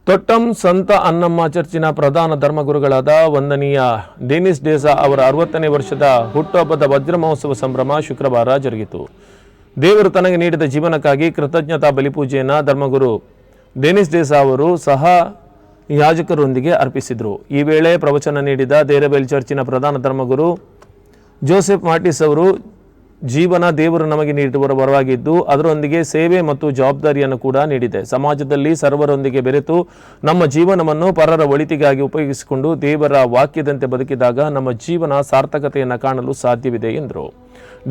ತೊಟ್ಟಂ ಸಂತ ಅನ್ನಮ್ಮ ಚರ್ಚಿನ ಪ್ರಧಾನ ಧರ್ಮಗುರುಗಳಾದ ವಂದನೀಯ ಡೆನಿಸ್ ಡೇಸಾ ಅವರ 60ನೇ ವರ್ಷದ ಹುಟ್ಟುಹಬ್ಬದ ವಜ್ರ ಮಹೋತ್ಸವ ಸಂಭ್ರಮ ಶುಕ್ರವಾರ ಜರುಗಿತು. ದೇವರು ತನಗೆ ನೀಡಿದ ಜೀವನಕ್ಕಾಗಿ ಕೃತಜ್ಞತಾ ಬಲಿಪೂಜೆಯನ್ನು ಧರ್ಮಗುರು ಡೆನಿಸ್ ಡೇಸಾ ಅವರು ಸಹ ಯಾಜಕರೊಂದಿಗೆ ಅರ್ಪಿಸಿದರು. ಈ ವೇಳೆ ಪ್ರವಚನ ನೀಡಿದ ದೇರಬೇಲ್ ಚರ್ಚಿನ ಪ್ರಧಾನ ಧರ್ಮಗುರು ಜೋಸೆಫ್ ಮಾರ್ಟಿಸ್ ಅವರು ಜೀವನ ದೇವರು ನಮಗೆ ನೀಡಿರುವ ವರವಾಗಿದ್ದು ಅದರೊಂದಿಗೆ ಸೇವೆ ಮತ್ತು ಜವಾಬ್ದಾರಿಯನ್ನು ಕೂಡ ನೀಡಿದೆ. ಸಮಾಜದಲ್ಲಿ ಸರ್ವರೊಂದಿಗೆ ಬೆರೆತು ನಮ್ಮ ಜೀವನವನ್ನು ಪರರ ಒಳಿತಿಗಾಗಿ ಉಪಯೋಗಿಸಿಕೊಂಡು ದೇವರ ವಾಕ್ಯದಂತೆ ಬದುಕಿದಾಗ ನಮ್ಮ ಜೀವನ ಸಾರ್ಥಕತೆಯನ್ನು ಕಾಣಲು ಸಾಧ್ಯವಿದೆ ಎಂದರು.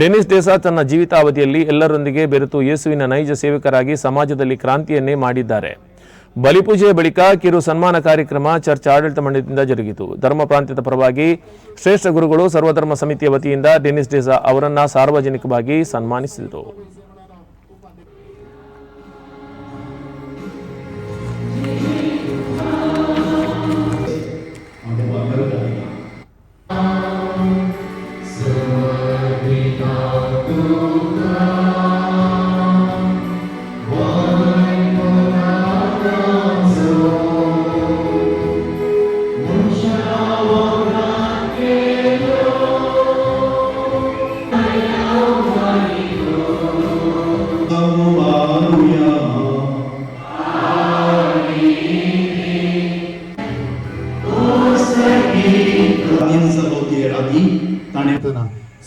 ಡೆನಿಸ್ ಡೇಸಾ ತನ್ನ ಜೀವಿತಾವಧಿಯಲ್ಲಿ ಎಲ್ಲರೊಂದಿಗೆ ಬೆರೆತು ಯೇಸುವಿನ ನೈಜ ಸೇವಕರಾಗಿ ಸಮಾಜದಲ್ಲಿ ಕ್ರಾಂತಿಯನ್ನೇ ಮಾಡಿದ್ದಾರೆ. ಬಲಿಪೂಜೆಯ ಬಳಿಕ ಕಿರು ಸನ್ಮಾನ ಕಾರ್ಯಕ್ರಮ ಚರ್ಚ್ ಆಡಳಿತ ಮಂಡಳಿಯಿಂದ ಜರುಗಿತು. ಧರ್ಮ ಪ್ರಾಂತ್ಯದ ಪರವಾಗಿ ಶ್ರೇಷ್ಠ ಗುರುಗಳು ಸರ್ವಧರ್ಮ ಸಮಿತಿಯ ವತಿಯಿಂದ ಡೆನಿಸ್ ಡೇಸಾ ಅವರನ್ನು ಸಾರ್ವಜನಿಕವಾಗಿ ಸನ್ಮಾನಿಸಿದರು.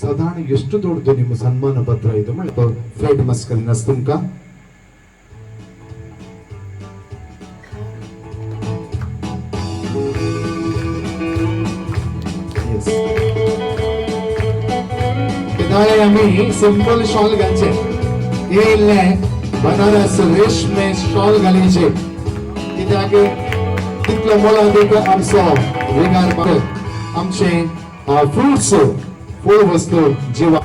ಸಾಧಾರಣ ಎಷ್ಟು ದೊಡ್ಡದು ನಿಮ್ಮ ಸನ್ಮಾನ ಪತ್ರ ಇದು ಫ್ಲೈಟ್ ಮಸ್ಕಲ್ ನಸ್ತುಂಕ आम्ही सिंपल शॉल घालचे हे इल्ले बनारस रेशमे शॉल घालीचे कित्याक तितलो मोलादीक आमचो विगार आमचे फ्रुट्स फूल वस्तू जीवा